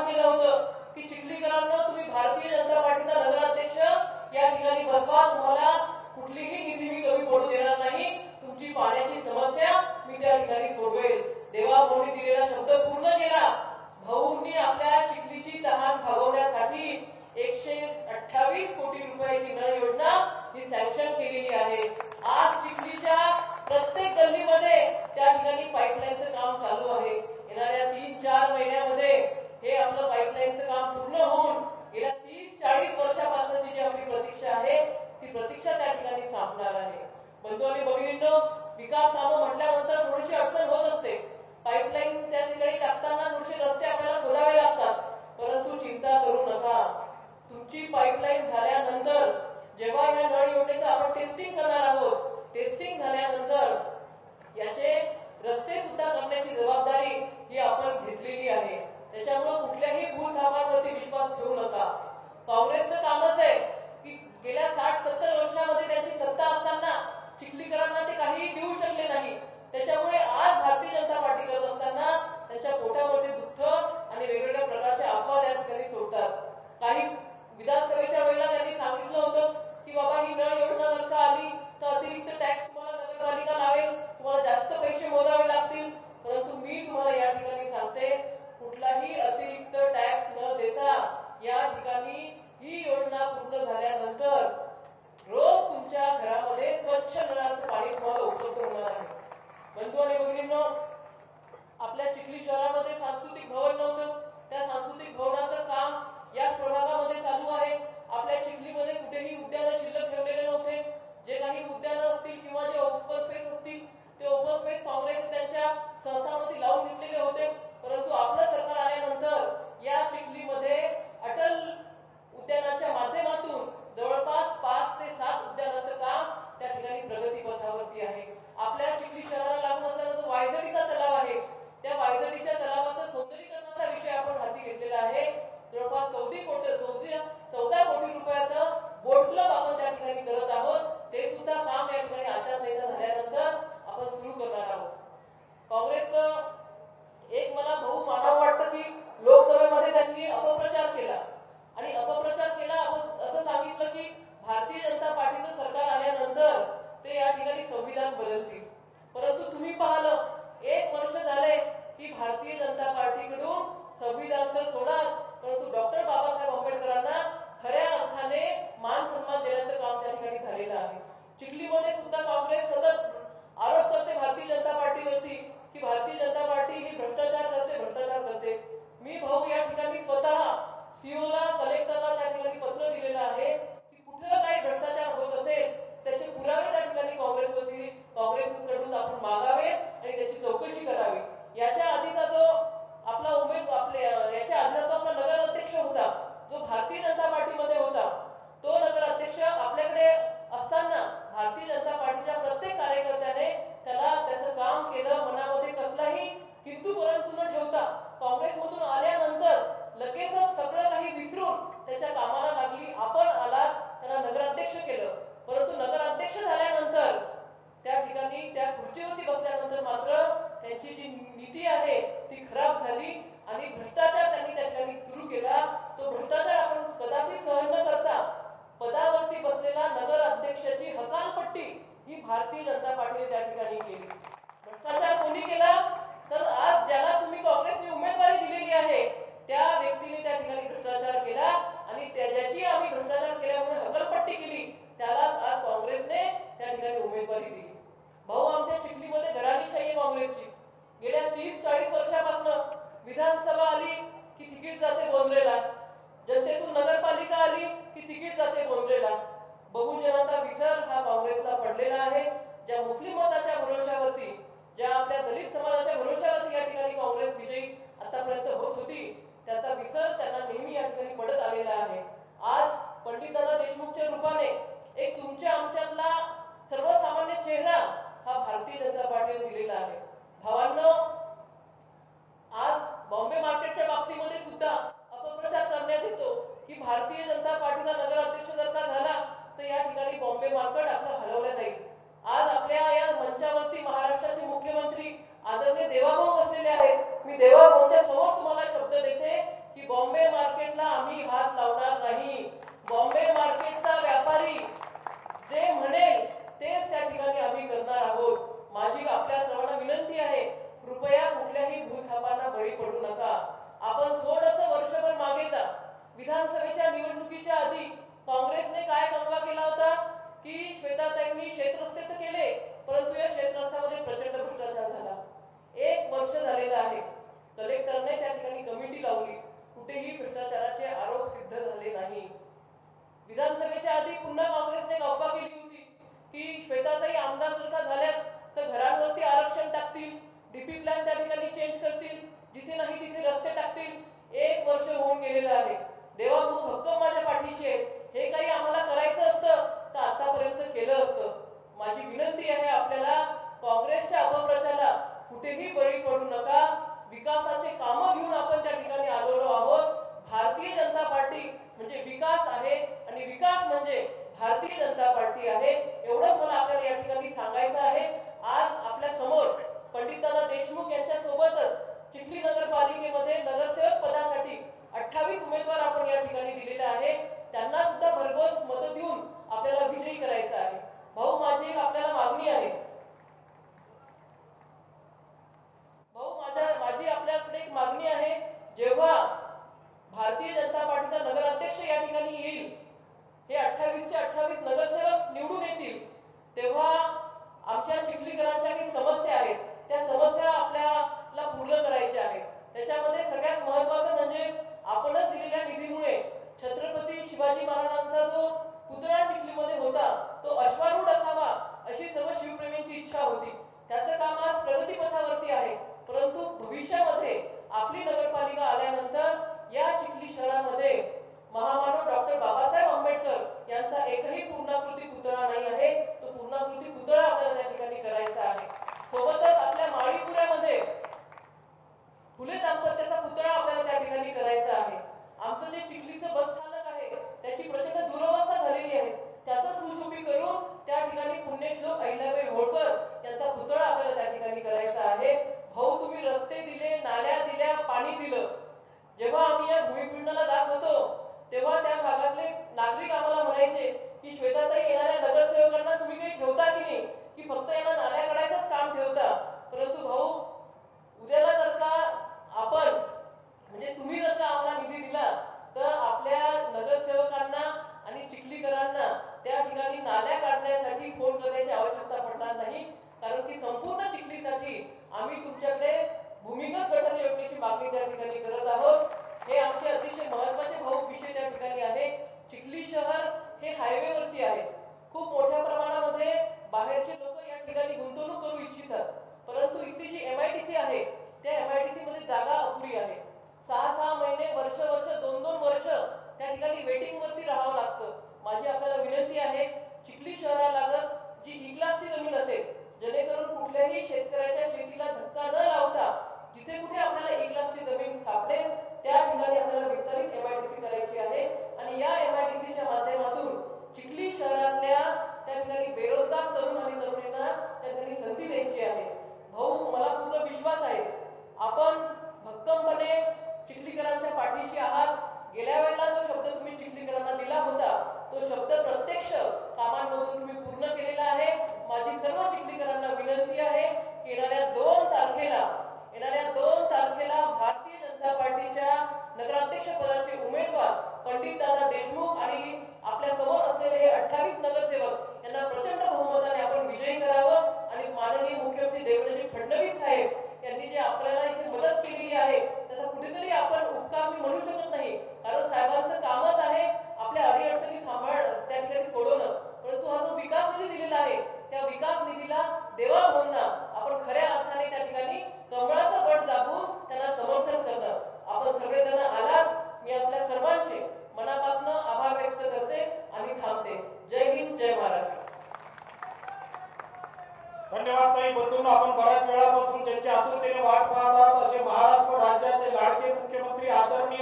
आवाहन केलं होतं की चिखलीकरांना तुम्ही भारतीय जनता पार्टीचा नगराध्यक्ष या ठिकाणी बसवा, तुम्हाला कुठलीही निधी मी कमी पडू देणार नाही, तुमची पाण्याची समस्या मी त्या ठिकाणी सोडवेल. देवाभाऊंनी दिलेला शब्द पूर्ण केला. भाऊंनी आपल्या चिखलीची तहान भागवण्यासाठी 128 कोटी रुपयाची नळ योजना ही सँक्शन केलेली आहे. आज चिखलीच्या प्रत्येक गल्लीमध्ये त्या ठिकाणी पाईपलाईनचं काम चालू आहे. येणाऱ्या 3-4 महिन्यामध्ये हे आपलं पाईपलाईनचं काम पूर्ण होऊन गेल्या 30-40 वर्षापासूनची जी आपली प्रतीक्षा आहे ती प्रतीक्षा त्या ठिकाणी संपणार आहे. बंधू आणि भगिनींनो, विकास कामं म्हटल्यानंतर थोडीशी अडचण होत असते. पाईपलाईन त्या ठिकाणी टाकताना थोडेसे रस्ते आपल्याला खोदावे लागतात, परंतु चिंता करू नका. तुमची पाईपलाईन झाल्यानंतर जेव्हा या नळ योजनेचं आपण टेस्टिंग करणार आहोत, टेस्टिंग झाल्यानंतर याचे रस्ते सुद्धा करण्याची जबाबदारी ही आपण घेतलेली आहे. त्याच्यामुळे कुठल्याही भूलथापांवरती विश्वास ठेवू नका. काँग्रेसचं कामच आहे की गेल्या 60-70 वर्षामध्ये त्यांची सत्ता असताना चिखलीकरांना ते काहीही देऊ शकले नाही. त्याच्यामुळे आज भारतीय जनता पार्टी करत असताना त्यांच्या पोटामध्ये दुःख आणि वेगवेगळ्या प्रकारच्या अफवा त्या ठिकाणी सोडतात. काही विधानसभेच्या वेळेला त्यांनी सांगितलं होतं की बाबा ही नळ योजना जर का आली तर अतिरिक्त टॅक्स तुम्हाला नगरपालिका लावेल, तुम्हाला जास्त पैसे मोजावे लागतील. परंतु मी तुम्हाला या ठिकाणी सांगते, कुठलाही अतिरिक्त टॅक्स न देता या ठिकाणी ही योजना पूर्ण झाल्यानंतर रोज तुमच्या घरामध्ये स्वच्छ नळाचं पाणी तुम्हाला उपलब्ध होणार आहे. बंधू आणि भगिनींनो, आपल्या चिखली शहरामध्ये सांस्कृतिक भवन नव्हतं. त्या सांस्कृतिक भवनाचं काम याच प्रभागामध्ये चालू आहे. आपल्या चिखलीमध्ये कुठेही उद्यानं शिल्लक ठेवलेले नव्हते. जे काही उद्यानं असतील किंवा जे ओपन स्पेस असतील ते ओपन स्पेस काँग्रेस त्यांच्या संस्थांमध्ये लावून घेतलेले होते. परंतु आपलं सरकार आल्यानंतर या चिखलीमध्ये अटल उद्यानाच्या माध्यमातून जवळपास 5 ते 7 उद्यानाचं काम त्या ठिकाणी प्रगतीपथावरती आहे. आपल्या चिखली शहराला लागून असलेला जो वायझडीचा तलाव आहे, त्या वायझडीच्या तलावाचं सौंदर्यीकरणाचा विषय आपण हाती घेतलेला आहे. जवळपास 14 कोटी रुपयाचं बोट क्लब आपण त्या ठिकाणी करत आहोत. ते सुद्धा काम या ठिकाणी आचारसंहिता झाल्यानंतर आपण सुरू करणार आहोत. काँग्रेसचं एक मला भाऊ मानावं वाटतं की लोकसभेमध्ये त्यांनी अपप्रचार केला आणि अपप्रचार केला. आपण असं सांगितलं की भारतीय जनता पार्टीचं सरकार आल्यानंतर ते या ठिकाणी संविधान बदलतील. परंतु तुम्ही पाहिलं 1 वर्ष झाले की भारतीय जनता पार्टीकडून संविधान तर सोडा, परंतु डॉक्टर बाबासाहेब आंबेडकरांना खऱ्या अर्थाने मान सन्मान देण्याचं काम त्या ठिकाणी झालेलं आहे. चिखलीमध्ये सुद्धा काँग्रेस सतत आरोप करते भारतीय जनता पार्टीवरती की भारतीय जनता पार्टी ही भ्रष्टाचार करते. मी भाऊ या ठिकाणी स्वतः सीओला, कलेक्टरला त्या ठिकाणी पत्र दिलेलं आहे की कुठं काही भ्रष्टाचार होत असेल त्याचे पुरावे त्या ठिकाणी काँग्रेसकडून आपण मागावे आणि त्याची चौकशी करावी. याच्या आधीचा जो आपला याच्या आधीचा जो आपला नगराध्यक्ष होता, जो भारतीय जनता पार्टीमध्ये होता, तो नगराध्यक्ष आपल्याकडे असताना भारतीय जनता पार्टीच्या प्रत्येक कार्यकर्त्याने त्याचं काम केलं. मनामध्ये कसलाही किंतु परंतु न ठेवता काँग्रेसमधून आल्यानंतर लगेचच सगळं काही विसरून त्याच्या कामाला लागली. आपण आलात, त्यांना नगराध्यक्ष केलं. परंतु नगराध्यक्ष झाल्यानंतर त्या ठिकाणी त्या खुर्चीवरती बसल्यानंतर मात्र त्यांची जी नीती आहे ती खराब झाली आणि भ्रष्टाचार त्यांनी त्या ठिकाणी सुरू केला. तो भ्रष्टाचार आपण कदापि सहन न करता पदावरती बसलेला नगराध्यक्षाची हकालपट्टी ही भारतीय जनता पार्टीने त्या ठिकाणी केली. भ्रष्टाचार कोणी केला तर आज ज्याला तुम्ही काँग्रेसने उमेदवारी दिलेली आहे त्या व्यक्तीने त्या ठिकाणी भ्रष्टाचार केला आणि ज्याची आम्ही भ्रष्टाचार केल्यामुळे हकालपट्टी केली त्यालाच आज काँग्रेसने त्या ठिकाणी उमेदवारी दिली. भाऊ, आमच्या चिखलीमध्ये घराणीशाही आहे काँग्रेसची. गेल्या 30-40 वर्षापासून विधानसभा आली की तिकीट जाते बोंद्रेला, जनतेतून नगरपालिका आली की तिकीट जाते बोंद्रेला. बहुजनाचा विसर हा काँग्रेसला पडलेला आहे. ज्या मुस्लिम मताच्या भरोशावरती, ज्या आपल्या दलित समाजाच्या भरोशावरती या ठिकाणी काँग्रेस विजयी आतापर्यंत होत होती, त्याचा विसर त्यांना नेहमी या ठिकाणी पडत आलेला आहे. आज पंडितदादा देशमुखच्या रूपाने एक तुमच्या आमच्यातला सर्वसामान्य चेहरा हा भारतीय जनता पार्टीने दिलेला आहे. भावांनो, आज बॉम्बे मार्केटच्या बाबतीमध्ये सुद्धा अपप्रचार करण्यात येतो की भारतीय जनता पार्टीचा नगराध्यक्ष जर का झाला तर या ठिकाणी बॉम्बे मार्केट आपलं हलवलं जाईल. आज आपल्या या मंचावरती महाराष्ट्राचे मुख्यमंत्री आदरणीय देवाभाऊ बसलेले आहेत. मी देवाभाऊंच्या समोर तुम्हाला शब्द देते की बॉम्बे मार्केटचा व्यापारी जे म्हणेल तेच त्या ठिकाणी आम्ही करणार आहोत. माझी आपल्या सर्वांना विनंती आहे, कृपया कुठल्याही भूलथापांना बळी पडू नका. आपण थोडंसं वर्षभर मागे जा. विधानसभेच्या निवडणुकीच्या आधी काँग्रेसने काय कंगवा केला होता की श्वेताताईंनी शेतरस्ते तर केले, परंतु या शेतरस्त्यामध्ये प्रचंड भ्रष्टाचार झाला. 1 वर्ष झालेलं आहे. कलेक्टरने त्या ठिकाणी कमिटी लावली, कुठेही भ्रष्टाचाराचे आरोप सिद्ध झाले नाही. विधानसभेच्या आधी पुन्हा काँग्रेसने अफवा केली होती की श्वेताताई आमदार जर का झाल्यात तर घरांवरती आरक्षण टाकतील, डीपी प्लॅन त्या ठिकाणी चेंज करतील, जिथे नाही तिथे रस्ते टाकतील. 1 वर्ष होऊन गेलेलं आहे. देवाभाऊ भक्कम माझ्या पाठीशी आहे. हे काही आम्हाला करायचं असतं तर आतापर्यंत केलं असतं. माझी विनंती आहे आपल्याला, काँग्रेसच्या अपप्रचाराला कुठेही बळी पडू नका. विकासाचे कामं घेऊन आपण त्या ठिकाणी आलेलो आहोत. भारतीय जनता पार्टी म्हणजे विकास आहे आणि विकास म्हणजे भारतीय जनता पार्टी आहे. एवढंच मला आपल्याला या ठिकाणी सांगायचं आहे. आज आपल्या समोर पंडितदादा देशमुख यांच्या सोबतच चिखली नगरपालिकेमध्ये नगरसेवक पदासाठी 28 उमेदवार आपण या ठिकाणी दिलेले आहे. त्यांना सुद्धा भरघोस मतं देऊन आपल्याला विजयी करायचं आहे. भाऊ, माझी एक आपल्याला मागणी आहे. माझी आपल्याकडे एक मागणी आहे. जेव्हा भारतीय जनता पार्टीचा नगराध्यक्ष या ठिकाणी येईल, हे 28चे 28 नगरसेवक निवडून येतील, तेव्हा आमच्या चिखलीकरांच्या काही समस्या आहेत, त्या समस्या आपल्याला पूर्ण करायच्या आहेत. त्याच्यामध्ये सगळ्यात महत्त्वाचं म्हणजे आपणच दिलेल्या निधीमुळे छत्रपती शिवाजी महाराजांचा जो पुतळा चिखलीमध्ये होता तो अश्वारूढ असावा अशी सर्व शिवप्रेमींची इच्छा होती. त्याचं काम आज प्रगतीपथावरती आहे. परंतु भविष्यामध्ये आपली नगरपालिका आल्यानंतर या चिखली शहरामध्ये महामानव डॉक्टर बाबासाहेब आंबेडकर यांचा एकही पूर्णाकृती पुतळा नाही आहे. तो पूर्णाकृती पुतळा आपल्याला त्या ठिकाणी करायचा आहे. सोबतच आपल्या माळीपुऱ्यामध्ये फुले दाम्पत्याचा पुतळा आपल्याला त्या ठिकाणी करायचा आहे. आमचं जे चिखलीचं बस स्थानक आहे त्याची प्रचंड दुरवस्था झालेली आहे. त्याचं सुशोभी करून त्या ठिकाणी पुण्यश्लोक अहिल्याबाई होळकर यांचा पुतळा आपल्याला त्या ठिकाणी करायचा आहे. भाऊ, तुम्ही रस्ते दिले, नाल्या दिल्या, पाणी दिलं. जेव्हा आम्ही या भूमिपूजनाला जात होतो तेव्हा त्या भागातले नागरिक आम्हाला म्हणायचे की श्वेताताई, येणाऱ्या नगरसेवकांना तुम्ही काही ठेवता की नाही, की फक्त यांना नाल्या काढायचंच काम ठेवता. परंतु भाऊ, उद्याला जर का आपण म्हणजे तुम्ही जर का आम्हाला निधी दिला तर आपल्या नगरसेवकांना आणि चिखलीकरांना त्या ठिकाणी नाल्या काढण्यासाठी फोन करण्याची आवश्यकता पडणार नाही. कारण की संपूर्ण चिखलीसाठी आम्ही तुमच्याकडे भूमिगत गटर योजनेची मागणी त्या ठिकाणी करत आहोत. हे आमचे अतिशय महत्त्वाचे भाऊ विषय त्या ठिकाणी आहे. चिखली शहर हे हायवेवरती आहे. खूप मोठ्या प्रमाणामध्ये बाहेरचे लोक या ठिकाणी गुंतवणूक करू इच्छितात. परंतु इथली जी MIDC आहे त्या MIDC मध्ये जागा अपुरी आहे. 6-6 महिने, वर्ष 2-2 वर्ष त्या ठिकाणी वेटिंग वरती राहावं लागतं. माझी आपल्याला विनंती आहे, चिखली शहरालगत जी E-क्लासची जमीन असेल, जेणेकरून कुठल्याही शेतकऱ्याच्या शेतीला धक्का न लावता जिथे कुठे आपल्याला E-क्लासची जमीन सापडेल त्या ठिकाणी आपल्याला विस्तारित MIDC करायची आहे. आणि या MIDCच्या माध्यमातून चिखली शहरातल्या त्या ठिकाणी बेरोजगार तरुण आणि तरुणींना त्या ठिकाणी संधी द्यायची आहे. भाऊ, मला पूर्ण विश्वास आहे आपण भक्कमपणे चिखलीकरांच्या पाठीशी आहात. गेल्या वेळेला जो शब्द तुम्ही चिखलीकरांना दिला होता तो शब्द प्रत्यक्ष कामांमधून तुम्ही पूर्ण केलेला आहे. माझी सर्व चिखलीकरांना विनंती आहे की येणाऱ्या 2 तारखेला भारतीय जनता पार्टीच्या नगराध्यक्ष पदाचे उमेदवार पंडितदादा देशमुख आणि आपल्या समोर असलेले हे 28 नगरसेवक यांना प्रचंड बहुमताने आपण विजयी करावं. आणि माननीय मुख्यमंत्री देवेंद्रजी फडणवीस साहेब यांनी जे आपल्याला इथे मदत केलेली आहे त्याचा कुठेतरी आपण उपकार मी म्हणू शकत नाही, कारण साहेबांचं कामच आहे आपल्या अडीअडचणी त्या ठिकाणी सोडवणं. परंतु हा जो विकास निधी दिलेला आहे त्या विकास निधीला देवाभाऊंना आपण खऱ्या अर्थाने त्या ठिकाणी कमळाचं बळ दाबून त्यांना समर्थन करणं. आपण सगळेजण आलात. मी आपल्या सर्वांचे मनापासून आभार व्यक्त करते आणि थांबते. जय हिंद, जय महाराष्ट्र. धन्यवाद ताई. बंधूंनो, आपण बऱ्याच वेळापासून त्यांच्या आतुरतेने वाट पाहत आहात असे महाराष्ट्र राज्याचे लाडके मुख्यमंत्री आदरणीय